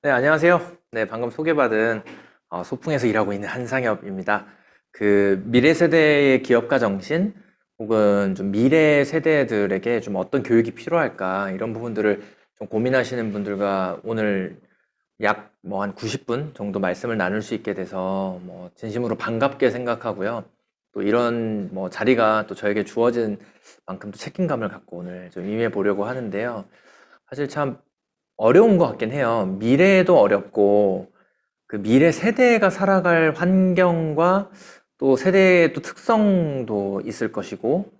네, 안녕하세요. 네, 방금 소개받은 소풍에서 일하고 있는 한상엽입니다. 그 미래 세대의 기업가 정신 혹은 좀 미래 세대들에게 좀 어떤 교육이 필요할까 이런 부분들을 좀 고민하시는 분들과 오늘 약 뭐 한 90분 정도 말씀을 나눌 수 있게 돼서 뭐 진심으로 반갑게 생각하고요. 또 이런 뭐 자리가 또 저에게 주어진 만큼 또 책임감을 갖고 오늘 좀 임해 보려고 하는데요. 사실 참 어려운 것 같긴 해요. 미래도 어렵고, 그 미래 세대가 살아갈 환경과 또 세대의 또 특성도 있을 것이고,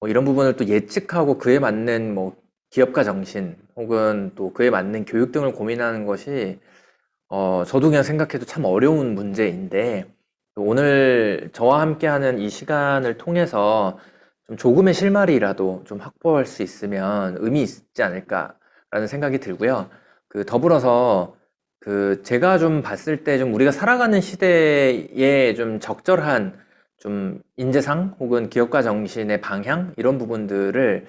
뭐 이런 부분을 또 예측하고 그에 맞는 뭐 기업가 정신 혹은 또 그에 맞는 교육 등을 고민하는 것이 저도 그냥 생각해도 참 어려운 문제인데, 오늘 저와 함께하는 이 시간을 통해서 좀 조금의 실마리라도 좀 확보할 수 있으면 의미 있지 않을까라는 생각이 들고요. 그 더불어서 그 제가 좀 봤을 때 좀 우리가 살아가는 시대에 좀 적절한 좀 인재상 혹은 기업가 정신의 방향 이런 부분들을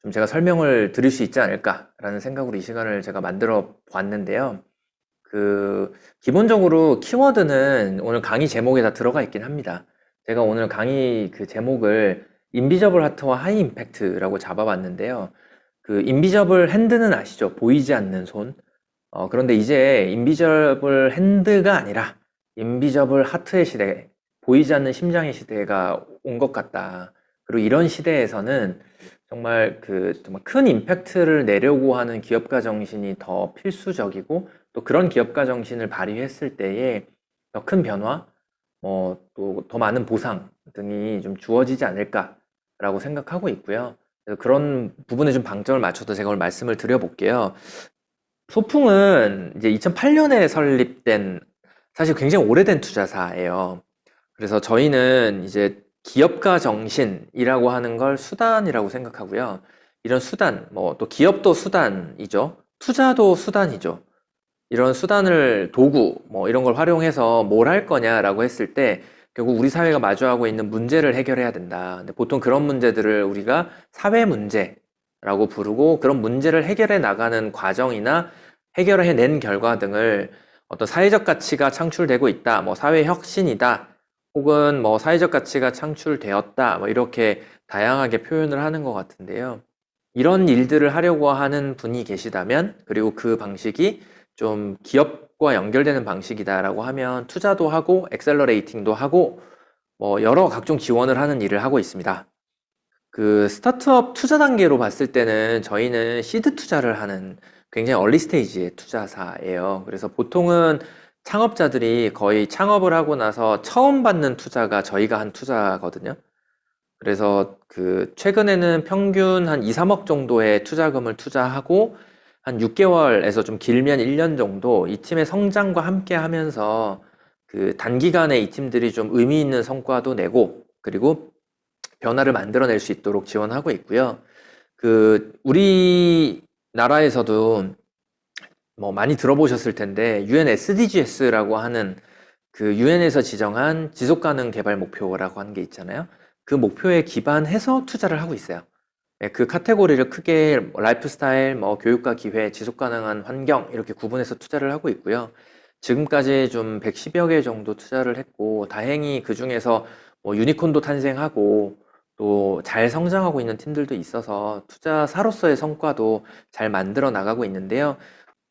좀 제가 설명을 드릴 수 있지 않을까라는 생각으로 이 시간을 제가 만들어 봤는데요. 그 기본적으로 키워드는 오늘 강의 제목에 다 들어가 있긴 합니다. 제가 오늘 강의 그 제목을 인비저블 하트와 하이 임팩트라고 잡아봤는데요. 그 인비저블 핸드는 아시죠? 보이지 않는 손. 그런데 이제 인비저블 핸드가 아니라 인비저블 하트의 시대, 보이지 않는 심장의 시대가 온 것 같다. 그리고 이런 시대에서는 정말 그 정말 큰 임팩트를 내려고 하는 기업가 정신이 더 필수적이고 또 그런 기업가 정신을 발휘했을 때에 더 큰 변화, 또 더 많은 보상 등이 좀 주어지지 않을까라고 생각하고 있고요. 그래서 그런 부분에 좀 방점을 맞춰서 제가 오늘 말씀을 드려볼게요. 소풍은 이제 2008년에 설립된 사실 굉장히 오래된 투자사예요. 그래서 저희는 이제 기업가 정신이라고 하는 걸 수단이라고 생각하고요. 이런 수단, 뭐 또 기업도 수단이죠. 투자도 수단이죠. 이런 수단을 도구, 뭐 이런 걸 활용해서 뭘 할 거냐라고 했을 때 결국 우리 사회가 마주하고 있는 문제를 해결해야 된다. 근데 보통 그런 문제들을 우리가 사회 문제라고 부르고 그런 문제를 해결해 나가는 과정이나 해결해낸 결과 등을 어떤 사회적 가치가 창출되고 있다. 뭐 사회 혁신이다. 혹은 뭐 사회적 가치가 창출되었다. 뭐 이렇게 다양하게 표현을 하는 것 같은데요. 이런 일들을 하려고 하는 분이 계시다면, 그리고 그 방식이 좀 기업과 연결되는 방식이다라고 하면 투자도 하고 엑셀러레이팅도 하고 뭐 여러 각종 지원을 하는 일을 하고 있습니다. 그 스타트업 투자 단계로 봤을 때는 저희는 시드 투자를 하는 굉장히 얼리 스테이지의 투자사예요. 그래서 보통은 창업자들이 거의 창업을 하고 나서 처음 받는 투자가 저희가 한 투자거든요. 그래서 그 최근에는 평균 한 2, 3억 정도의 투자금을 투자하고 한 6개월에서 좀 길면 1년 정도 이 팀의 성장과 함께 하면서 그 단기간에 이 팀들이 좀 의미 있는 성과도 내고 그리고 변화를 만들어낼 수 있도록 지원하고 있고요. 그 우리나라에서도 뭐 많이 들어보셨을 텐데 UN SDGs라고 하는 그 유엔에서 지정한 지속가능 개발 목표라고 하는 게 있잖아요. 그 목표에 기반해서 투자를 하고 있어요. 네, 그 카테고리를 크게 라이프 스타일, 뭐 교육과 기회, 지속가능한 환경 이렇게 구분해서 투자를 하고 있고요. 지금까지 좀 110여 개 정도 투자를 했고 다행히 그 중에서 뭐 유니콘도 탄생하고 또 잘 성장하고 있는 팀들도 있어서 투자사로서의 성과도 잘 만들어 나가고 있는데요.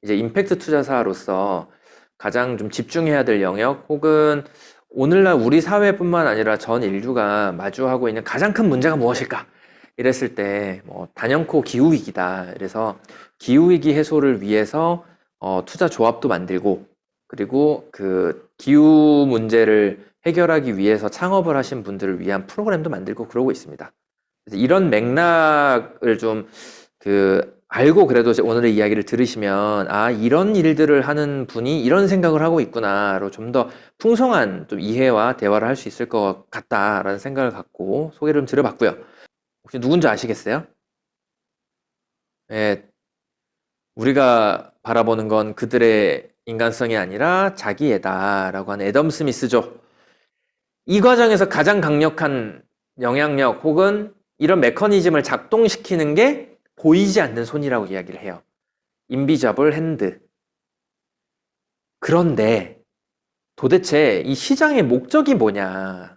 이제 임팩트 투자사로서 가장 좀 집중해야 될 영역 혹은 오늘날 우리 사회뿐만 아니라 전 인류가 마주하고 있는 가장 큰 문제가 무엇일까? 이랬을 때 뭐 단연코 기후위기다. 그래서 기후위기 해소를 위해서 투자 조합도 만들고 그리고 그 기후 문제를 해결하기 위해서 창업을 하신 분들을 위한 프로그램도 만들고 그러고 있습니다. 그래서 이런 맥락을 좀 알고 그래도 오늘의 이야기를 들으시면 이런 일들을 하는 분이 이런 생각을 하고 있구나로 좀 더 풍성한 좀 이해와 대화를 할 수 있을 것 같다라는 생각을 갖고 소개를 좀 드려봤고요. 혹시 누군지 아시겠어요? 예, 우리가 바라보는 건 그들의 인간성이 아니라 자기애다라고 하는 애덤 스미스죠. 이 과정에서 가장 강력한 영향력 혹은 이런 메커니즘을 작동시키는 게 보이지 않는 손이라고 이야기를 해요. 인비저블 핸드. 그런데 도대체 이 시장의 목적이 뭐냐와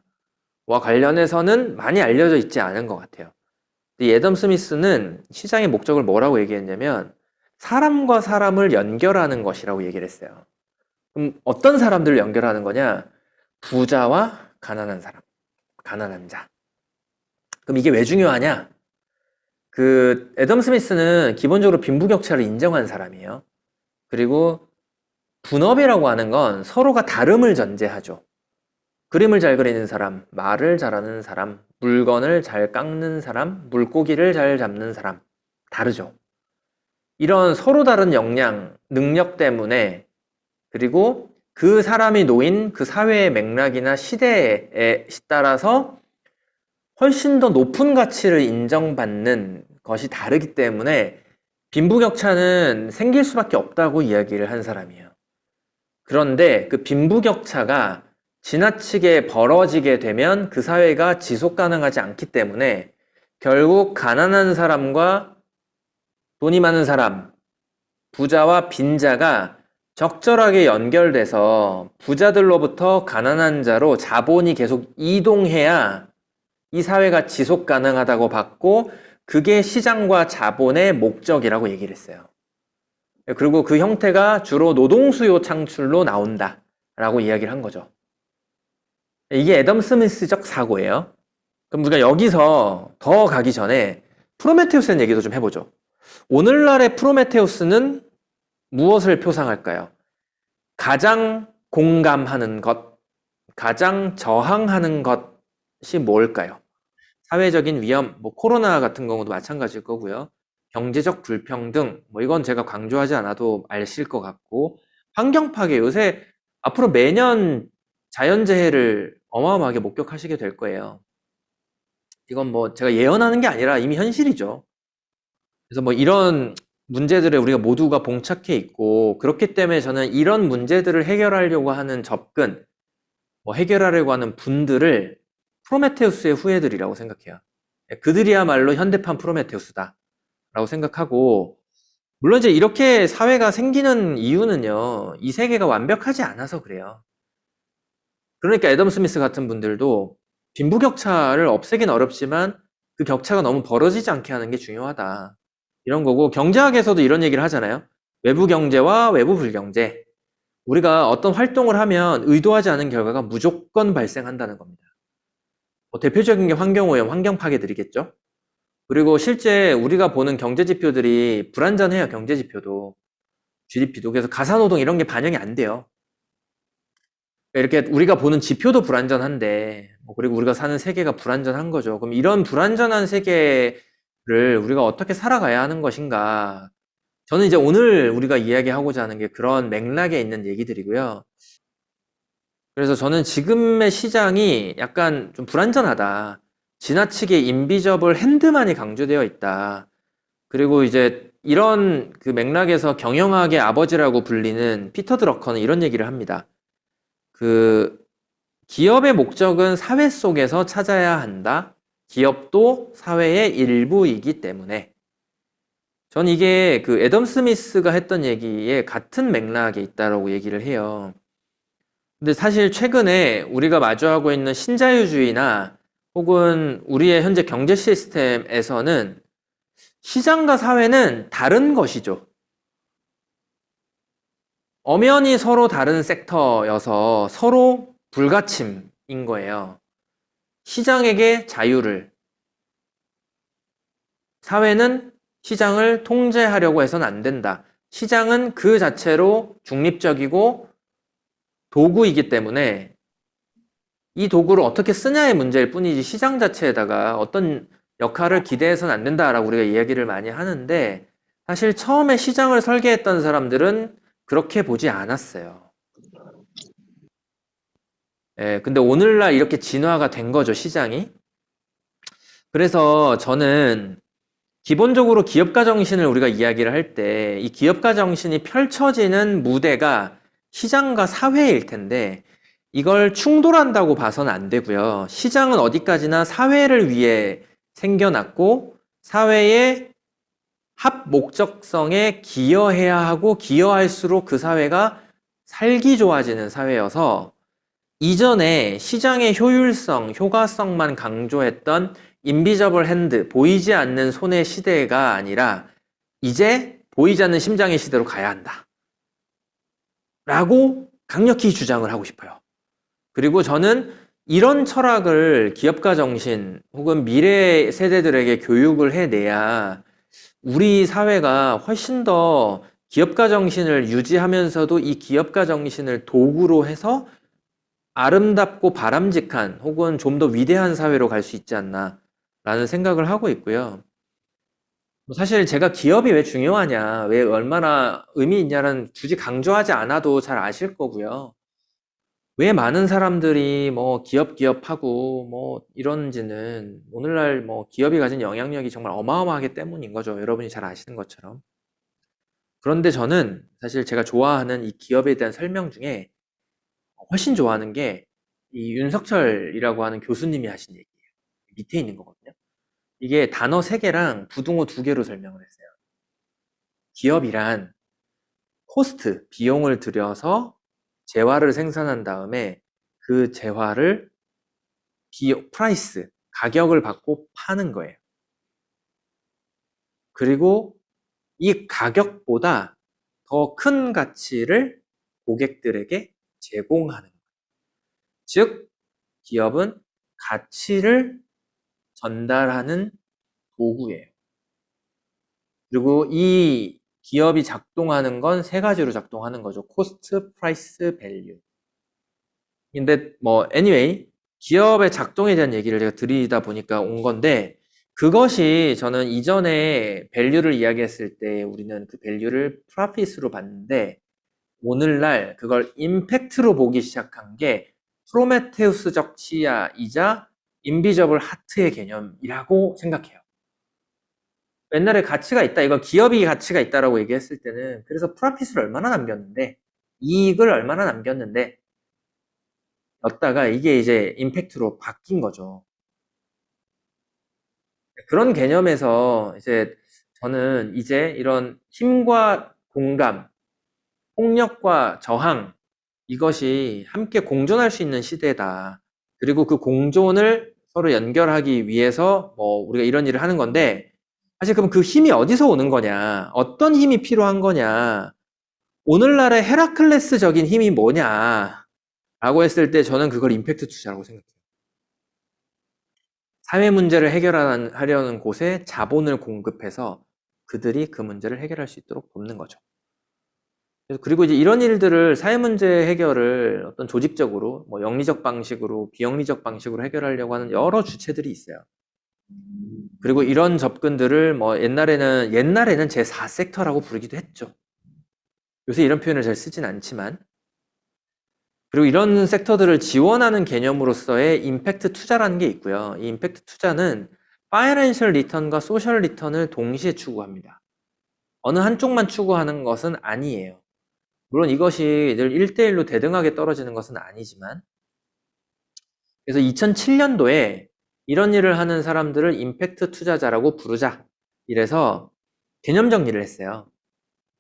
관련해서는 많이 알려져 있지 않은 것 같아요. 이 애덤 스미스는 시장의 목적을 뭐라고 얘기했냐면 사람과 사람을 연결하는 것이라고 얘기를 했어요. 그럼 어떤 사람들을 연결하는 거냐? 부자와 가난한 사람, 가난한 자. 그럼 이게 왜 중요하냐? 그 애덤 스미스는 기본적으로 빈부격차를 인정한 사람이에요. 그리고 분업이라고 하는 건 서로가 다름을 전제하죠. 그림을 잘 그리는 사람, 말을 잘하는 사람, 물건을 잘 깎는 사람, 물고기를 잘 잡는 사람, 다르죠. 이런 서로 다른 역량, 능력 때문에 그리고 그 사람이 놓인 그 사회의 맥락이나 시대에 따라서 훨씬 더 높은 가치를 인정받는 것이 다르기 때문에 빈부격차는 생길 수밖에 없다고 이야기를 한 사람이에요. 그런데 그 빈부격차가 지나치게 벌어지게 되면 그 사회가 지속 가능하지 않기 때문에 결국 가난한 사람과 돈이 많은 사람, 부자와 빈자가 적절하게 연결돼서 부자들로부터 가난한 자로 자본이 계속 이동해야 이 사회가 지속 가능하다고 봤고 그게 시장과 자본의 목적이라고 얘기를 했어요. 그리고 그 형태가 주로 노동수요 창출로 나온다 라고 이야기를 한 거죠. 이게 애덤 스미스적 사고예요. 그럼 우리가 여기서 더 가기 전에 프로메테우스의 얘기도 좀 해보죠. 오늘날의 프로메테우스는 무엇을 표상할까요? 가장 공감하는 것, 가장 저항하는 것이 뭘까요? 사회적인 위험, 뭐 코로나 같은 경우도 마찬가지일 거고요. 경제적 불평등, 뭐 이건 제가 강조하지 않아도 아실 것 같고, 환경 파괴, 요새 앞으로 매년 자연재해를 어마어마하게 목격하시게 될 거예요. 이건 뭐 제가 예언하는 게 아니라 이미 현실이죠. 그래서 뭐 이런 문제들에 우리가 모두가 봉착해 있고, 그렇기 때문에 저는 이런 문제들을 해결하려고 하는 접근, 뭐 해결하려고 하는 분들을 프로메테우스의 후예들이라고 생각해요. 그들이야말로 현대판 프로메테우스다 라고 생각하고, 물론 이제 이렇게 사회가 생기는 이유는요, 이 세계가 완벽하지 않아서 그래요. 그러니까 애덤 스미스 같은 분들도 빈부격차를 없애긴 어렵지만 그 격차가 너무 벌어지지 않게 하는 게 중요하다 이런 거고, 경제학에서도 이런 얘기를 하잖아요. 외부 경제와 외부 불경제. 우리가 어떤 활동을 하면 의도하지 않은 결과가 무조건 발생한다는 겁니다. 뭐 대표적인 게 환경오염, 환경 파괴들이겠죠. 그리고 실제 우리가 보는 경제 지표들이 불완전해요. 경제 지표도, GDP도. 그래서 가사노동 이런 게 반영이 안 돼요. 이렇게 우리가 보는 지표도 불완전한데, 그리고 우리가 사는 세계가 불완전한 거죠. 그럼 이런 불완전한 세계를 우리가 어떻게 살아가야 하는 것인가? 저는 이제 오늘 우리가 이야기하고자 하는 게 그런 맥락에 있는 얘기들이고요. 그래서 저는 지금의 시장이 약간 좀 불완전하다. 지나치게 인비저블 핸드만이 강조되어 있다. 그리고 이제 이런 그 맥락에서 경영학의 아버지라고 불리는 피터 드러커는 이런 얘기를 합니다. 그 기업의 목적은 사회 속에서 찾아야 한다. 기업도 사회의 일부이기 때문에. 전 이게 그 애덤 스미스가 했던 얘기에 같은 맥락에 있다라고 얘기를 해요. 근데 사실 최근에 우리가 마주하고 있는 신자유주의나 혹은 우리의 현재 경제 시스템에서는 시장과 사회는 다른 것이죠. 엄연히 서로 다른 섹터여서 서로 불가침인 거예요. 시장에게 자유를, 사회는 시장을 통제하려고 해서는 안 된다. 시장은 그 자체로 중립적이고 도구이기 때문에 이 도구를 어떻게 쓰냐의 문제일 뿐이지 시장 자체에다가 어떤 역할을 기대해서는 안 된다라고 우리가 이야기를 많이 하는데, 사실 처음에 시장을 설계했던 사람들은 그렇게 보지 않았어요. 근데 오늘날 이렇게 진화가 된 거죠, 시장이. 그래서 저는 기본적으로 기업가 정신을 우리가 이야기를 할 때 이 기업가 정신이 펼쳐지는 무대가 시장과 사회일 텐데 이걸 충돌한다고 봐서는 안 되고요. 시장은 어디까지나 사회를 위해 생겨났고 사회의 합 목적성에 기여해야 하고 기여할수록 그 사회가 살기 좋아지는 사회여서 이전에 시장의 효율성, 효과성만 강조했던 인비저블 핸드, 보이지 않는 손의 시대가 아니라 이제 보이지 않는 심장의 시대로 가야 한다. 라고 강력히 주장을 하고 싶어요. 그리고 저는 이런 철학을 기업가 정신 혹은 미래 세대들에게 교육을 해내야 우리 사회가 훨씬 더 기업가 정신을 유지하면서도 이 기업가 정신을 도구로 해서 아름답고 바람직한 혹은 좀 더 위대한 사회로 갈 수 있지 않나 라는 생각을 하고 있고요. 사실 제가 기업이 왜 중요하냐, 왜 얼마나 의미 있냐는 굳이 강조하지 않아도 잘 아실 거고요. 왜 많은 사람들이 뭐 기업하고 뭐 이런지는 오늘날 뭐 기업이 가진 영향력이 정말 어마어마하기 때문인 거죠. 여러분이 잘 아시는 것처럼. 그런데 저는 사실 제가 좋아하는 이 기업에 대한 설명 중에 훨씬 좋아하는 게 이 윤석철이라고 하는 교수님이 하신 얘기예요. 밑에 있는 거거든요. 이게 단어 3개랑 부등호 2개로 설명을 했어요. 기업이란 코스트, 비용을 들여서 재화를 생산한 다음에 그 재화를 프라이스, 가격을 받고 파는 거예요. 그리고 이 가격보다 더 큰 가치를 고객들에게 제공하는 거예요. 즉, 기업은 가치를 전달하는 도구예요. 그리고 이 기업이 작동하는 건 3가지로 작동하는 거죠. 코스트, 프라이스, 밸류. 근데 뭐 anyway 기업의 작동에 대한 얘기를 제가 드리다 보니까 온 건데 그것이 저는 이전에 밸류를 이야기했을 때 우리는 그 밸류를 프로핏으로 봤는데 오늘날 그걸 임팩트로 보기 시작한 게 프로메테우스적 치야이자 인비저블 하트의 개념이라고 생각해요. 옛날에 가치가 있다, 이거 기업이 가치가 있다라고 얘기했을 때는 그래서 프로핏을 얼마나 남겼는데 이익을 얼마나 남겼는데 였다가 이게 이제 임팩트로 바뀐 거죠. 그런 개념에서 이제 저는 이제 이런 힘과 공감, 폭력과 저항, 이것이 함께 공존할 수 있는 시대다. 그리고 그 공존을 서로 연결하기 위해서 뭐 우리가 이런 일을 하는 건데 사실 그럼 그 힘이 어디서 오는 거냐? 어떤 힘이 필요한 거냐? 오늘날의 헤라클레스적인 힘이 뭐냐? 라고 했을 때 저는 그걸 임팩트 투자라고 생각해요. 사회 문제를 해결하려는 곳에 자본을 공급해서 그들이 그 문제를 해결할 수 있도록 돕는 거죠. 그리고 이제 이런 일들을 사회 문제 해결을 어떤 조직적으로 뭐 영리적 방식으로 비영리적 방식으로 해결하려고 하는 여러 주체들이 있어요. 그리고 이런 접근들을 뭐 옛날에는 제4섹터라고 부르기도 했죠. 요새 이런 표현을 잘 쓰진 않지만 그리고 이런 섹터들을 지원하는 개념으로서의 임팩트 투자라는 게 있고요. 이 임팩트 투자는 파이낸셜 리턴과 소셜 리턴을 동시에 추구합니다. 어느 한쪽만 추구하는 것은 아니에요. 물론 이것이 늘 1대1로 대등하게 떨어지는 것은 아니지만 그래서 2007년도에 이런 일을 하는 사람들을 임팩트 투자자라고 부르자. 이래서 개념 정리를 했어요.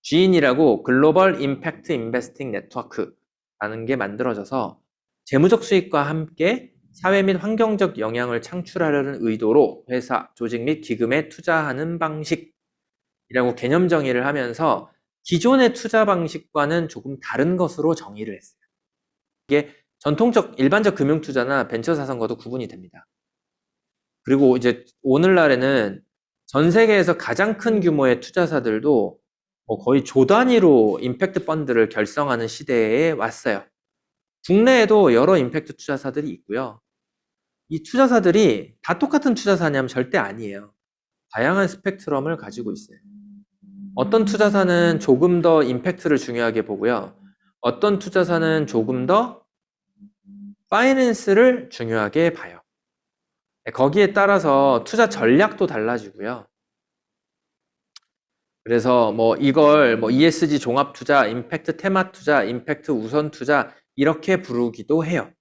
GIN이라고 글로벌 임팩트 인베스팅 네트워크라는 게 만들어져서 재무적 수익과 함께 사회 및 환경적 영향을 창출하려는 의도로 회사, 조직 및 기금에 투자하는 방식이라고 개념 정의를 하면서 기존의 투자 방식과는 조금 다른 것으로 정의를 했어요. 이게 전통적 일반적 금융 투자나 벤처 자산과도 구분이 됩니다. 그리고 이제 오늘날에는 전 세계에서 가장 큰 규모의 투자사들도 거의 조 단위로 임팩트 펀드를 결성하는 시대에 왔어요. 국내에도 여러 임팩트 투자사들이 있고요. 이 투자사들이 다 똑같은 투자사냐면 절대 아니에요. 다양한 스펙트럼을 가지고 있어요. 어떤 투자사는 조금 더 임팩트를 중요하게 보고요. 어떤 투자사는 조금 더 파이낸스를 중요하게 봐요. 거기에 따라서 투자 전략도 달라지고요. 그래서 뭐 이걸 뭐 ESG 종합 투자, 임팩트 테마 투자, 임팩트 우선 투자 이렇게 부르기도 해요.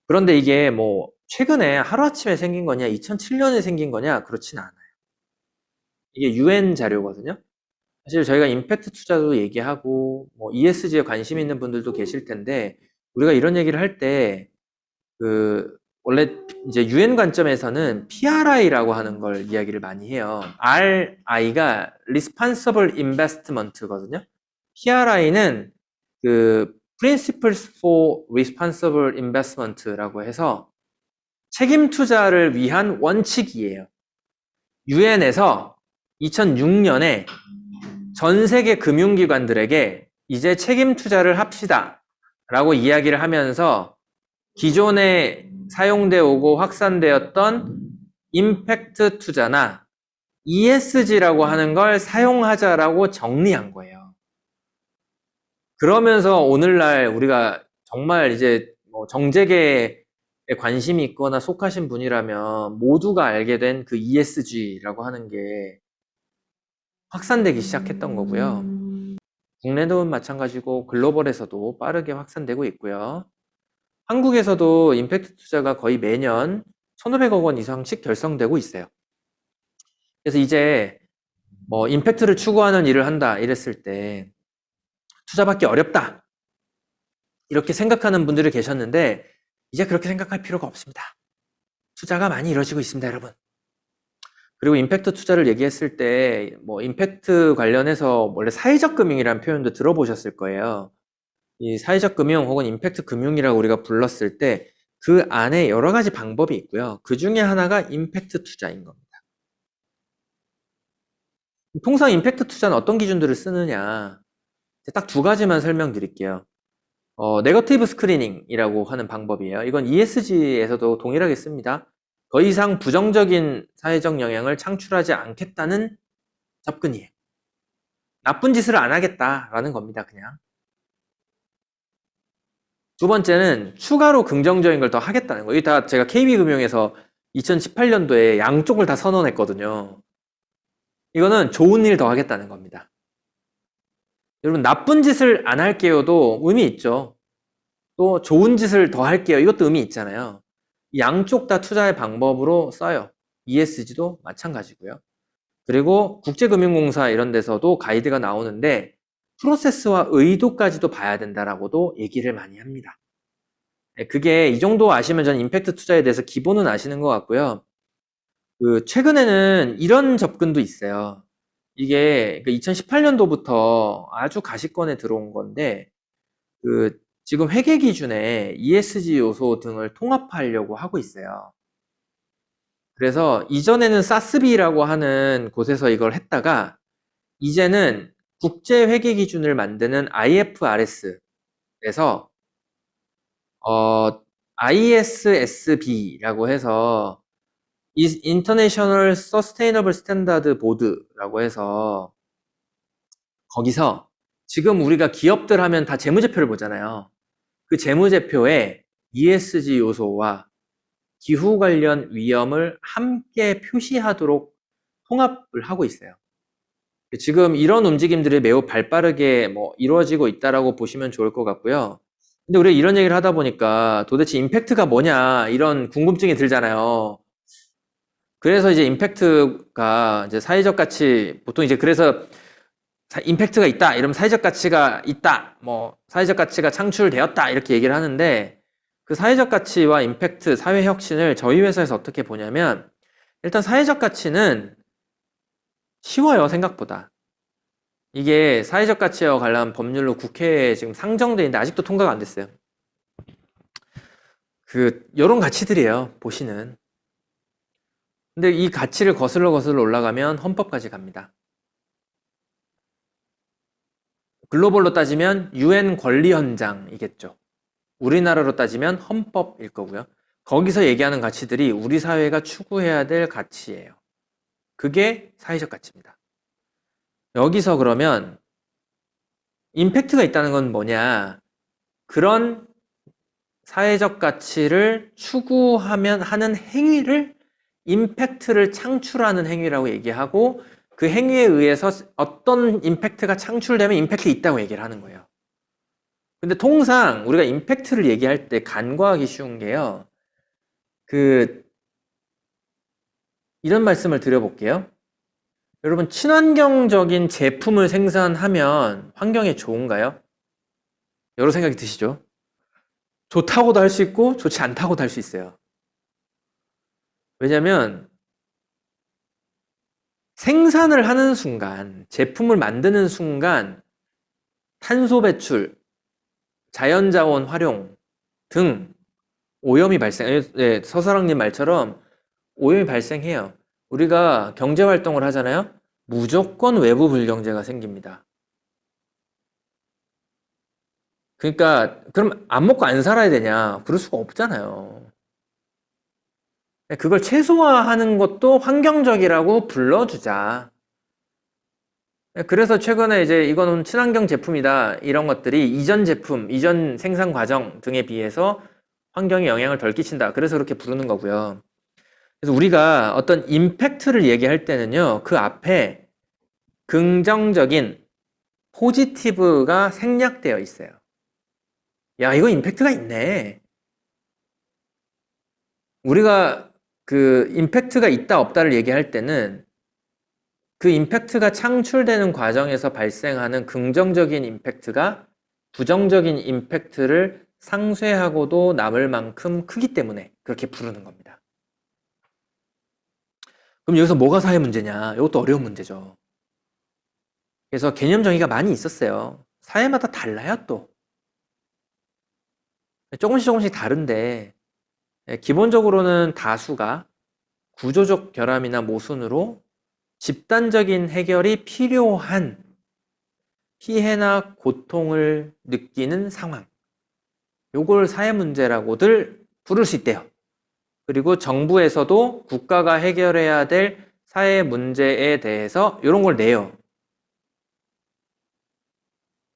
그런데 이게 뭐 최근에 하루아침에 생긴 거냐, 2007년에 생긴 거냐 그렇진 않아요. 이게 UN 자료거든요. 사실 저희가 임팩트 투자도 얘기하고 뭐 ESG에 관심 있는 분들도 계실 텐데 우리가 이런 얘기를 할 때 원래 이제 UN 관점에서는 PRI라고 하는 걸 이야기를 많이 해요. RI가 Responsible Investment거든요. PRI는 Principles for Responsible Investment라고 해서 책임 투자를 위한 원칙이에요. UN에서 2006년에 전 세계 금융기관들에게 이제 책임 투자를 합시다 라고 이야기를 하면서 기존에 사용되어 오고 확산되었던 임팩트 투자나 ESG라고 하는 걸 사용하자라고 정리한 거예요. 그러면서 오늘날 우리가 정말 이제 뭐 정재계에 관심이 있거나 속하신 분이라면 모두가 알게 된 그 ESG라고 하는 게 확산되기 시작했던 거고요. 국내도 마찬가지고 글로벌에서도 빠르게 확산되고 있고요. 한국에서도 임팩트 투자가 거의 매년 1,500억 원 이상씩 결성되고 있어요. 그래서 이제 뭐 임팩트를 추구하는 일을 한다 이랬을 때 투자받기 어렵다 이렇게 생각하는 분들이 계셨는데 이제 그렇게 생각할 필요가 없습니다. 투자가 많이 이루어지고 있습니다, 여러분. 그리고 임팩트 투자를 얘기했을 때 뭐 임팩트 관련해서 원래 사회적 금융이라는 표현도 들어보셨을 거예요. 이 사회적 금융 혹은 임팩트 금융이라고 우리가 불렀을 때 그 안에 여러 가지 방법이 있고요. 그 중에 하나가 임팩트 투자인 겁니다. 통상 임팩트 투자는 어떤 기준들을 쓰느냐? 딱 두 가지만 설명드릴게요. 네거티브 스크리닝이라고 하는 방법이에요. 이건 ESG에서도 동일하게 씁니다. 더 이상 부정적인 사회적 영향을 창출하지 않겠다는 접근이에요. 나쁜 짓을 안 하겠다라는 겁니다, 그냥. 두 번째는 추가로 긍정적인 걸 더 하겠다는 거예요. 이게 다 제가 KB금융에서 2018년도에 양쪽을 다 선언했거든요. 이거는 좋은 일 더 하겠다는 겁니다. 여러분, 나쁜 짓을 안 할게요도 의미 있죠. 또 좋은 짓을 더 할게요. 이것도 의미 있잖아요. 양쪽 다 투자의 방법으로 써요. ESG도 마찬가지고요. 그리고 국제금융공사 이런 데서도 가이드가 나오는데 프로세스와 의도까지도 봐야 된다라고도 얘기를 많이 합니다. 그게 이 정도 아시면 저는 임팩트 투자에 대해서 기본은 아시는 것 같고요. 최근에는 이런 접근도 있어요. 이게 2018년도부터 아주 가시권에 들어온 건데 지금 회계 기준에 ESG 요소 등을 통합하려고 하고 있어요. 그래서 이전에는 사스비라고 하는 곳에서 이걸 했다가 이제는 국제 회계 기준을 만드는 IFRS에서 ISSB라고 해서 International Sustainable Standard Board라고 해서 거기서 지금 우리가 기업들 하면 다 재무제표를 보잖아요. 그 재무제표에 ESG 요소와 기후 관련 위험을 함께 표시하도록 통합을 하고 있어요. 지금 이런 움직임들이 매우 발빠르게 이루어지고 있다라고 보시면 좋을 것 같고요. 근데 우리가 이런 얘기를 하다 보니까 도대체 임팩트가 뭐냐 이런 궁금증이 들잖아요. 그래서 이제 임팩트가 이제 사회적 가치 보통 이제 그래서 임팩트가 있다 이러면 사회적 가치가 있다 사회적 가치가 창출되었다 이렇게 얘기를 하는데 그 사회적 가치와 임팩트 사회 혁신을 저희 회사에서 어떻게 보냐면 일단 사회적 가치는 쉬워요 생각보다. 이게 사회적 가치와 관련 법률로 국회에 지금 상정돼 있는데 아직도 통과가 안 됐어요. 요런 가치들이에요 보시는. 근데 이 가치를 거슬러 올라가면 헌법까지 갑니다. 글로벌로 따지면 UN 권리헌장이겠죠. 우리나라로 따지면 헌법일 거고요. 거기서 얘기하는 가치들이 우리 사회가 추구해야 될 가치예요. 그게 사회적 가치입니다. 여기서 그러면 임팩트가 있다는 건 뭐냐? 그런 사회적 가치를 추구하면 하는 행위를 임팩트를 창출하는 행위라고 얘기하고 그 행위에 의해서 어떤 임팩트가 창출되면 임팩트 있다고 얘기를 하는 거예요. 근데 통상 우리가 임팩트를 얘기할 때 간과하기 쉬운 게요. 이런 말씀을 드려볼게요. 여러분, 친환경적인 제품을 생산하면 환경에 좋은가요? 여러 생각이 드시죠? 좋다고도 할 수 있고 좋지 않다고도 할 수 있어요. 왜냐면 생산을 하는 순간, 제품을 만드는 순간 탄소 배출, 자연자원 활용 등 오염이 네, 서사랑님 말처럼 오염이 발생해요. 우리가 경제활동을 하잖아요. 무조건 외부 불경제가 생깁니다. 그러니까 그럼 안 먹고 안 살아야 되냐? 그럴 수가 없잖아요. 그걸 최소화하는 것도 환경적이라고 불러주자. 그래서 최근에 이제 이거는 친환경 제품이다. 이런 것들이 이전 제품, 이전 생산 과정 등에 비해서 환경에 영향을 덜 끼친다. 그래서 그렇게 부르는 거고요. 그래서 우리가 어떤 임팩트를 얘기할 때는요, 그 앞에 긍정적인 포지티브가 생략되어 있어요. 야, 이거 임팩트가 있네. 우리가 그 임팩트가 있다 없다를 얘기할 때는 그 임팩트가 창출되는 과정에서 발생하는 긍정적인 임팩트가 부정적인 임팩트를 상쇄하고도 남을 만큼 크기 때문에 그렇게 부르는 겁니다. 그럼 여기서 뭐가 사회 문제냐? 이것도 어려운 문제죠. 그래서 개념 정의가 많이 있었어요. 사회마다 달라요, 또. 조금씩 다른데, 기본적으로는 다수가 구조적 결함이나 모순으로 집단적인 해결이 필요한 피해나 고통을 느끼는 상황. 요걸 사회 문제라고들 부를 수 있대요. 그리고 정부에서도 국가가 해결해야 될 사회 문제에 대해서 이런 걸 내요.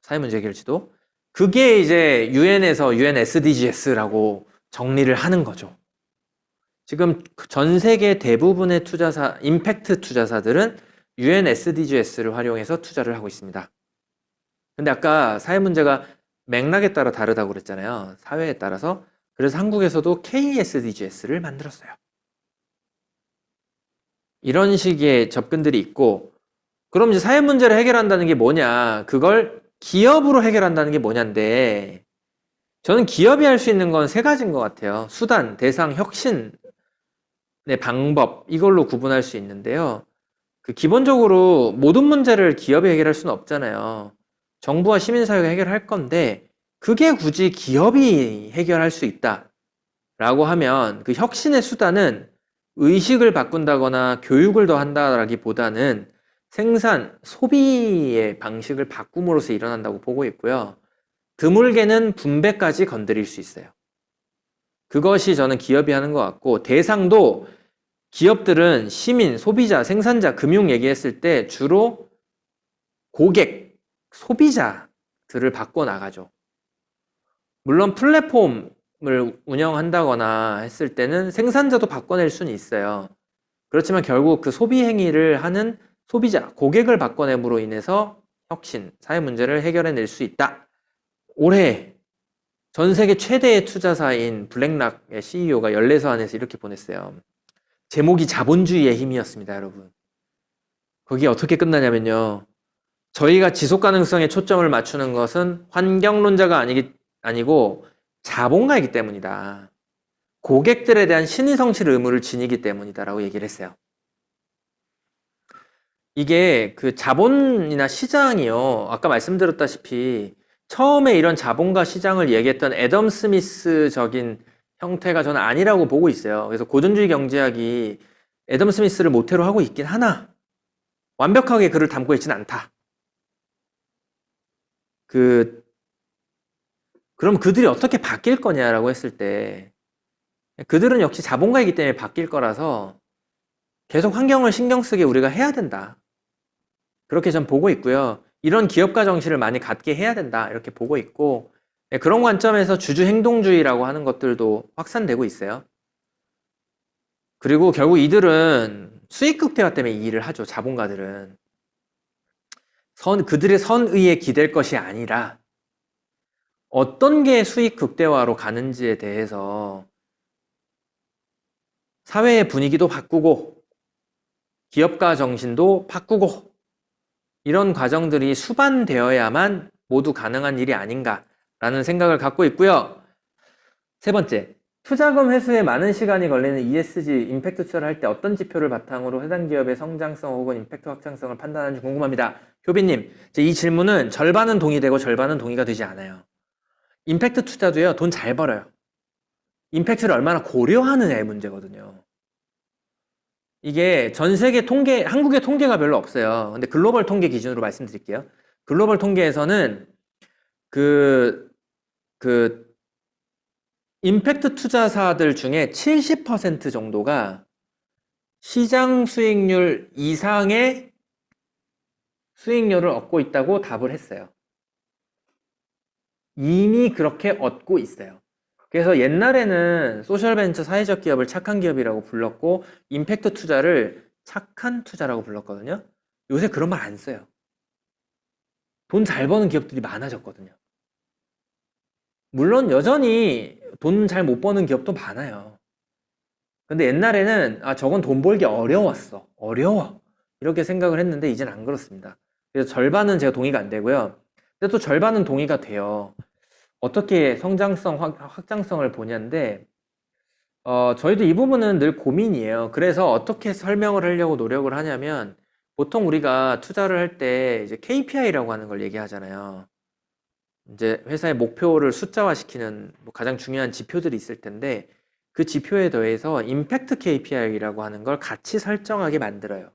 사회 문제 해결지도. 그게 이제 UN에서 UN SDGs라고 정리를 하는 거죠. 지금 전 세계 대부분의 투자사, 임팩트 투자사들은 UN SDGs를 활용해서 투자를 하고 있습니다. 근데 아까 사회 문제가 맥락에 따라 다르다고 그랬잖아요. 사회에 따라서. 그래서 한국에서도 KSDGs를 만들었어요. 이런 식의 접근들이 있고, 그럼 이제 사회 문제를 해결한다는 게 뭐냐? 그걸 기업으로 해결한다는 게 뭐냐인데, 저는 기업이 할 수 있는 건 세 가지인 것 같아요. 수단, 대상, 혁신의 방법, 이걸로 구분할 수 있는데요. 그 기본적으로 모든 문제를 기업이 해결할 수는 없잖아요. 정부와 시민사회가 해결할 건데, 그게 굳이 기업이 해결할 수 있다라고 하면 그 혁신의 수단은 의식을 바꾼다거나 교육을 더 한다라기보다는 생산, 소비의 방식을 바꿈으로써 일어난다고 보고 있고요. 드물게는 분배까지 건드릴 수 있어요. 그것이 저는 기업이 하는 것 같고, 대상도 기업들은 시민, 소비자, 생산자, 금융 얘기했을 때 주로 고객, 소비자들을 바꿔나가죠. 물론 플랫폼을 운영한다거나 했을 때는 생산자도 바꿔낼 수는 있어요. 그렇지만 결국 그 소비 행위를 하는 소비자, 고객을 바꿔냄으로 인해서 혁신, 사회 문제를 해결해낼 수 있다. 올해 전 세계 최대의 투자사인 블랙락의 CEO가 연례서안에서 이렇게 보냈어요. 제목이 자본주의의 힘이었습니다, 여러분. 거기 어떻게 끝나냐면요. 저희가 지속 가능성에 초점을 맞추는 것은 환경론자가 아니고 자본가이기 때문이다. 고객들에 대한 신의성실 의무를 지니기 때문이다라고 얘기를 했어요. 이게 그 자본이나 시장이요. 아까 말씀드렸다시피 처음에 이런 자본과 시장을 얘기했던 애덤 스미스적인 형태가 저는 아니라고 보고 있어요. 그래서 고전주의 경제학이 애덤 스미스를 모태로 하고 있긴 하나 완벽하게 그를 담고 있지는 않다. 그럼 그들이 어떻게 바뀔 거냐라고 했을 때 그들은 역시 자본가이기 때문에 바뀔 거라서 계속 환경을 신경 쓰게 우리가 해야 된다. 그렇게 전 보고 있고요. 이런 기업가 정신을 많이 갖게 해야 된다. 이렇게 보고 있고 그런 관점에서 주주행동주의라고 하는 것들도 확산되고 있어요. 그리고 결국 이들은 수익 극대화 때문에 이 일을 하죠. 자본가들은. 그들의 선의에 기댈 것이 아니라 어떤 게 수익 극대화로 가는지에 대해서 사회의 분위기도 바꾸고 기업가 정신도 바꾸고 이런 과정들이 수반되어야만 모두 가능한 일이 아닌가라는 생각을 갖고 있고요. 세 번째, 투자금 회수에 많은 시간이 걸리는 ESG, 임팩트 투자를 할 때 어떤 지표를 바탕으로 해당 기업의 성장성 혹은 임팩트 확장성을 판단하는지 궁금합니다. 효빈님, 이 질문은 절반은 동의되고 절반은 동의가 되지 않아요. 임팩트 투자도요, 돈 잘 벌어요. 임팩트를 얼마나 고려하느냐의 문제거든요. 이게 전 세계 통계, 한국의 통계가 별로 없어요. 근데 글로벌 통계 기준으로 말씀드릴게요. 글로벌 통계에서는 그 임팩트 투자사들 중에 70% 정도가 시장 수익률 이상의 수익률을 얻고 있다고 답을 했어요. 이미 그렇게 얻고 있어요. 그래서 옛날에는 소셜벤처 사회적 기업을 착한 기업이라고 불렀고 임팩트 투자를 착한 투자라고 불렀거든요. 요새 그런 말 안 써요. 돈 잘 버는 기업들이 많아졌거든요. 물론 여전히 돈 잘 못 버는 기업도 많아요. 근데 옛날에는 저건 돈 벌기 어려웠어. 어려워. 이렇게 생각을 했는데 이제는 안 그렇습니다. 그래서 절반은 제가 동의가 안 되고요. 근데 또 절반은 동의가 돼요. 어떻게 성장성, 확장성을 보냐인데 저희도 이 부분은 늘 고민이에요. 그래서 어떻게 설명을 하려고 노력을 하냐면 보통 우리가 투자를 할 때 이제 KPI라고 하는 걸 얘기하잖아요. 이제 회사의 목표를 숫자화시키는 가장 중요한 지표들이 있을 텐데 그 지표에 더해서 임팩트 KPI라고 하는 걸 같이 설정하게 만들어요.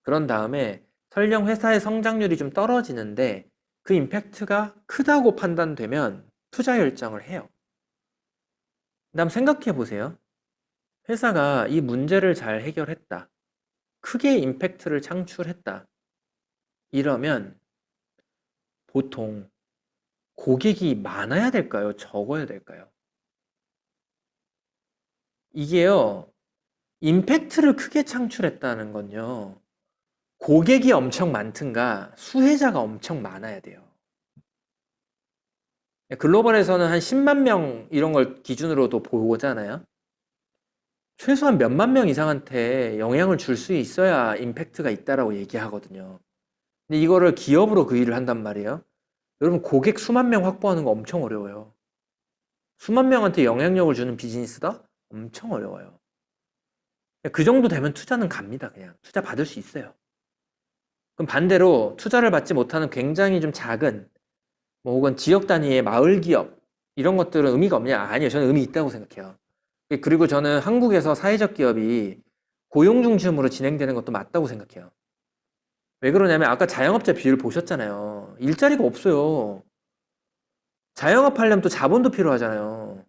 그런 다음에 설령 회사의 성장률이 좀 떨어지는데 그 임팩트가 크다고 판단되면 투자 결정을 해요. 그다음 생각해 보세요. 회사가 이 문제를 잘 해결했다. 크게 임팩트를 창출했다. 이러면 보통 고객이 많아야 될까요? 적어야 될까요? 이게요, 임팩트를 크게 창출했다는 건요, 고객이 엄청 많든가 수혜자가 엄청 많아야 돼요. 글로벌에서는 한 10만 명 이런 걸 기준으로도 보잖아요. 최소한 몇만 명 이상한테 영향을 줄 수 있어야 임팩트가 있다라고 얘기하거든요. 근데 이거를 기업으로 그 일을 한단 말이에요. 여러분 고객 수만 명 확보하는 거 엄청 어려워요. 수만 명한테 영향력을 주는 비즈니스다? 엄청 어려워요. 그 정도 되면 투자는 갑니다. 그냥 투자 받을 수 있어요. 그럼 반대로 투자를 받지 못하는 굉장히 좀 작은 혹은 지역 단위의 마을 기업 이런 것들은 의미가 없냐? 아니요. 저는 의미 있다고 생각해요. 그리고 저는 한국에서 사회적 기업이 고용 중심으로 진행되는 것도 맞다고 생각해요. 왜 그러냐면 아까 자영업자 비율 보셨잖아요. 일자리가 없어요. 자영업 하려면 또 자본도 필요하잖아요.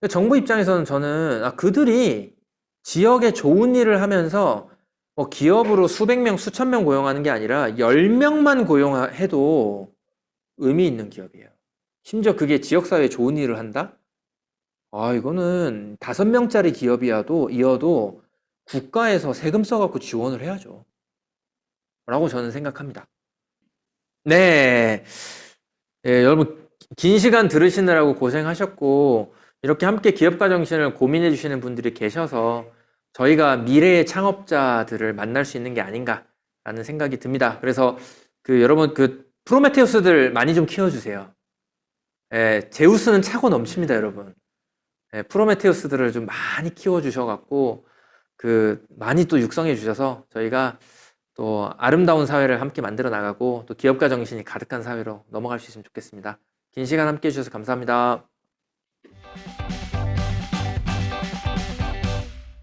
정부 입장에서는 저는 그들이 지역에 좋은 일을 하면서 기업으로 수백 명, 수천 명 고용하는 게 아니라 10명만 고용해도 의미 있는 기업이에요. 심지어 그게 지역사회에 좋은 일을 한다? 이거는 5명짜리 기업이어도 국가에서 세금 써갖고 지원을 해야죠. 라고 저는 생각합니다. 네. 예, 여러분, 긴 시간 들으시느라고 고생하셨고, 이렇게 함께 기업가 정신을 고민해 주시는 분들이 계셔서 저희가 미래의 창업자들을 만날 수 있는 게 아닌가라는 생각이 듭니다. 그래서 여러분 프로메테우스들 많이 좀 키워주세요. 예, 제우스는 차고 넘칩니다, 여러분. 예, 프로메테우스들을 좀 많이 키워주셔갖고, 많이 또 육성해 주셔서 저희가 또 아름다운 사회를 함께 만들어 나가고 또 기업가 정신이 가득한 사회로 넘어갈 수 있으면 좋겠습니다. 긴 시간 함께 해주셔서 감사합니다.